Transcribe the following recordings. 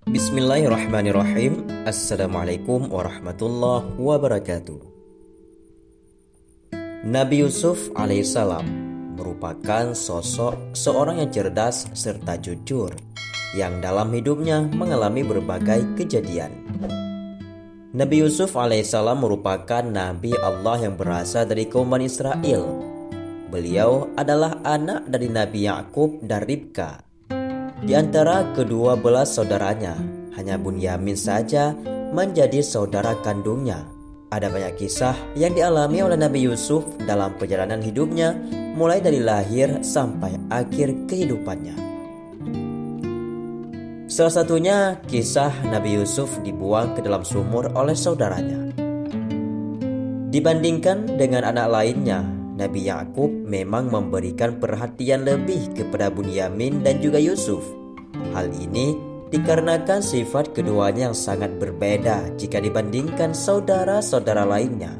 Bismillahirrahmanirrahim. Assalamualaikum warahmatullahi wabarakatuh. Nabi Yusuf alaihissalam merupakan sosok seorang yang cerdas serta jujur yang dalam hidupnya mengalami berbagai kejadian. Nabi Yusuf alaihissalam merupakan Nabi Allah yang berasal dari kaum Bani Israel. Beliau adalah anak dari Nabi Yakub dan Ribka. Di antara kedua belas saudaranya, hanya Bunyamin saja menjadi saudara kandungnya. Ada banyak kisah yang dialami oleh Nabi Yusuf dalam perjalanan hidupnya, mulai dari lahir sampai akhir kehidupannya. Salah satunya kisah Nabi Yusuf dibuang ke dalam sumur oleh saudaranya. Dibandingkan dengan anak lainnya, Nabi Yakub memang memberikan perhatian lebih kepada Bunyamin dan juga Yusuf. Hal ini dikarenakan sifat keduanya yang sangat berbeda jika dibandingkan saudara-saudara lainnya.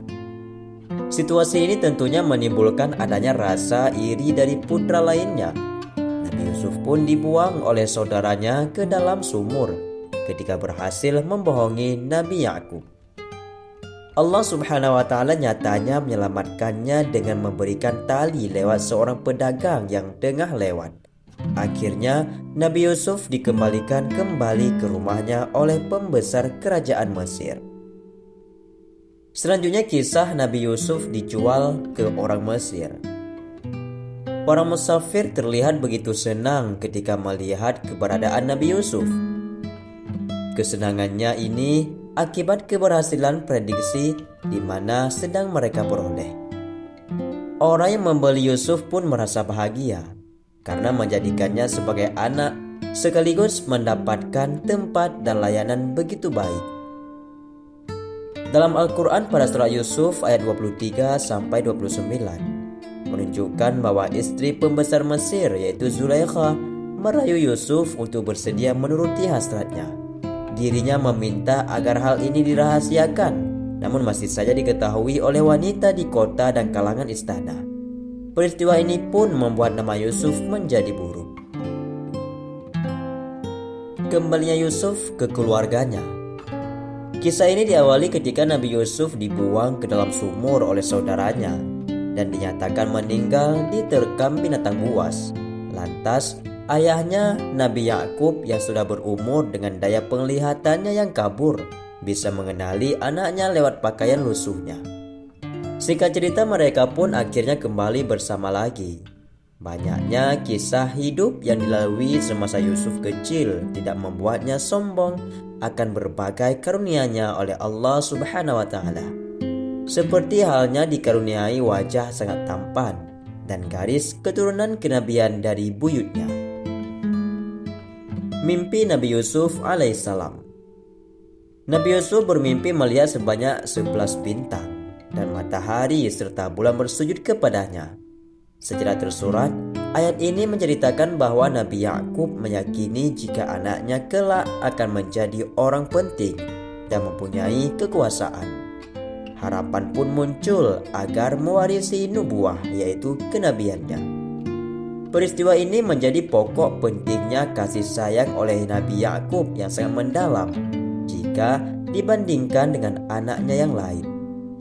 Situasi ini tentunya menimbulkan adanya rasa iri dari putra lainnya. Nabi Yusuf pun dibuang oleh saudaranya ke dalam sumur ketika berhasil membohongi Nabi Yakub. Allah Subhanahu wa Ta'ala nyatanya menyelamatkannya dengan memberikan tali lewat seorang pedagang yang tengah lewat. Akhirnya Nabi Yusuf dikembalikan kembali ke rumahnya oleh pembesar kerajaan Mesir. Selanjutnya kisah Nabi Yusuf dijual ke orang Mesir. Orang musafir terlihat begitu senang ketika melihat keberadaan Nabi Yusuf. Kesenangannya ini akibat keberhasilan prediksi di mana sedang mereka peroleh. Orang yang membeli Yusuf pun merasa bahagia karena menjadikannya sebagai anak sekaligus mendapatkan tempat dan layanan begitu baik. Dalam Al-Quran pada surah Yusuf ayat 23 sampai 29 menunjukkan bahwa istri pembesar Mesir yaitu Zulaikha merayu Yusuf untuk bersedia menuruti hasratnya. Dirinya meminta agar hal ini dirahasiakan, namun masih saja diketahui oleh wanita di kota dan kalangan istana. Peristiwa ini pun membuat nama Yusuf menjadi buruk. Kembalinya Yusuf ke keluarganya. Kisah ini diawali ketika Nabi Yusuf dibuang ke dalam sumur oleh saudaranya dan dinyatakan meninggal diterkam binatang buas. Lantas ayahnya Nabi Yakub yang sudah berumur dengan daya penglihatannya yang kabur bisa mengenali anaknya lewat pakaian lusuhnya. Singkat cerita mereka pun akhirnya kembali bersama lagi. Banyaknya kisah hidup yang dilalui semasa Yusuf kecil tidak membuatnya sombong akan berbagai karunia-Nya oleh Allah Subhanahu wa Ta'ala. Seperti halnya dikaruniai wajah sangat tampan dan garis keturunan kenabian dari buyutnya. Mimpi Nabi Yusuf alaihissalam. Nabi Yusuf bermimpi melihat sebanyak 11 bintang dan matahari serta bulan bersujud kepadanya. Secara tersurat, ayat ini menceritakan bahwa Nabi Yakub meyakini jika anaknya kelak akan menjadi orang penting dan mempunyai kekuasaan. Harapan pun muncul agar mewarisi nubuah yaitu kenabiannya. Peristiwa ini menjadi pokok pentingnya kasih sayang oleh Nabi Yakub yang sangat mendalam jika dibandingkan dengan anaknya yang lain.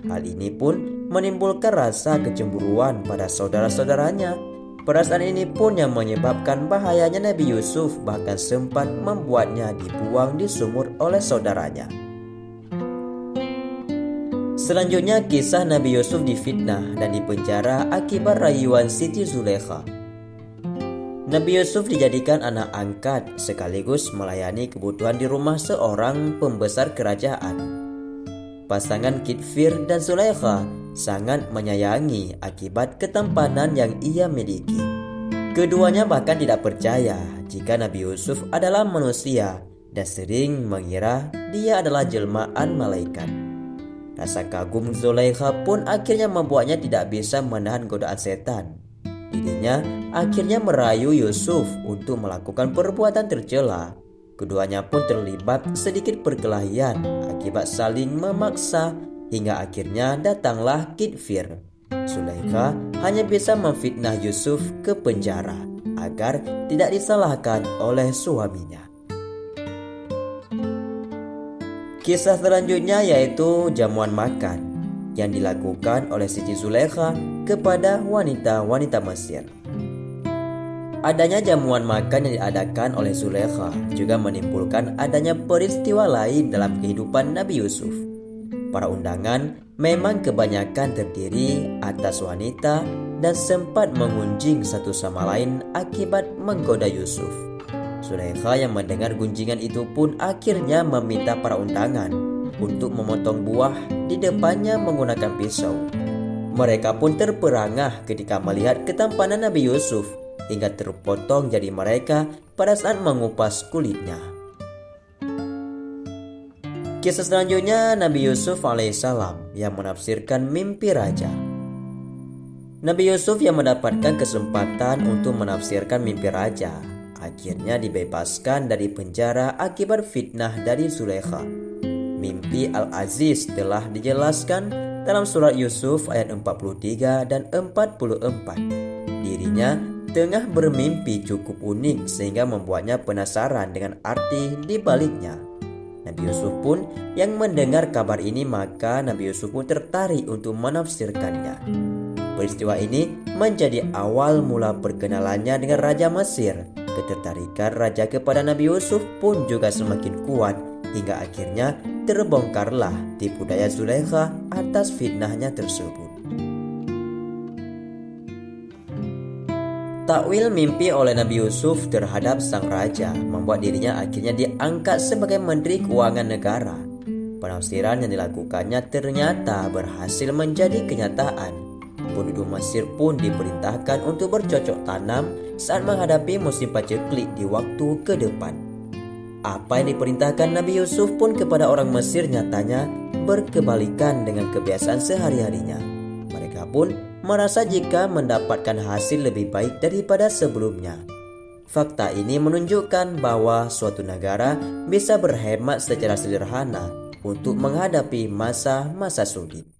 Hal ini pun menimbulkan rasa kecemburuan pada saudara-saudaranya. Perasaan ini pun yang menyebabkan bahayanya Nabi Yusuf bahkan sempat membuatnya dibuang di sumur oleh saudaranya. Selanjutnya kisah Nabi Yusuf difitnah dan dipenjara akibat rayuan Siti Zulaikha. Nabi Yusuf dijadikan anak angkat sekaligus melayani kebutuhan di rumah seorang pembesar kerajaan. Pasangan Kitfir dan Zulaikha sangat menyayangi akibat ketampanan yang ia miliki. Keduanya bahkan tidak percaya jika Nabi Yusuf adalah manusia dan sering mengira dia adalah jelmaan malaikat. Rasa kagum Zulaikha pun akhirnya membuatnya tidak bisa menahan godaan setan. Dirinya akhirnya merayu Yusuf untuk melakukan perbuatan tercela. Keduanya pun terlibat sedikit perkelahian akibat saling memaksa hingga akhirnya datanglah Kitfir. Zulaikha hanya bisa memfitnah Yusuf ke penjara agar tidak disalahkan oleh suaminya. Kisah selanjutnya yaitu jamuan makan yang dilakukan oleh Siti Zulaikha kepada wanita-wanita Mesir. Adanya jamuan makan yang diadakan oleh Zulaikha juga menimbulkan adanya peristiwa lain dalam kehidupan Nabi Yusuf. Para undangan memang kebanyakan terdiri atas wanita dan sempat mengunjing satu sama lain akibat menggoda Yusuf. Zulaikha yang mendengar gunjingan itu pun akhirnya meminta para undangan untuk memotong buah di depannya menggunakan pisau. Mereka pun terperangah ketika melihat ketampanan Nabi Yusuf hingga terpotong jari mereka pada saat mengupas kulitnya. Kisah selanjutnya Nabi Yusuf alaihissalam yang menafsirkan mimpi raja. Nabi Yusuf yang mendapatkan kesempatan untuk menafsirkan mimpi raja akhirnya dibebaskan dari penjara akibat fitnah dari Zulaikha. Mimpi Al-Aziz telah dijelaskan dalam surat Yusuf ayat 43 dan 44. Dirinya tengah bermimpi cukup unik sehingga membuatnya penasaran dengan arti di baliknya. Nabi Yusuf pun yang mendengar kabar ini, maka Nabi Yusuf pun tertarik untuk menafsirkannya. Peristiwa ini menjadi awal mula perkenalannya dengan Raja Mesir. Ketertarikan raja kepada Nabi Yusuf pun juga semakin kuat hingga akhirnya terbongkarlah tipu daya Zulaikha atas fitnahnya tersebut. Takwil mimpi oleh Nabi Yusuf terhadap sang raja membuat dirinya akhirnya diangkat sebagai Menteri Keuangan Negara. Penafsiran yang dilakukannya ternyata berhasil menjadi kenyataan. Penduduk Mesir pun diperintahkan untuk bercocok tanam saat menghadapi musim paceklik di waktu ke depan. Apa yang diperintahkan Nabi Yusuf pun kepada orang Mesir nyatanya berkebalikan dengan kebiasaan sehari-harinya. Mereka pun merasa jika mendapatkan hasil lebih baik daripada sebelumnya. Fakta ini menunjukkan bahwa suatu negara bisa berhemat secara sederhana untuk menghadapi masa-masa sulit.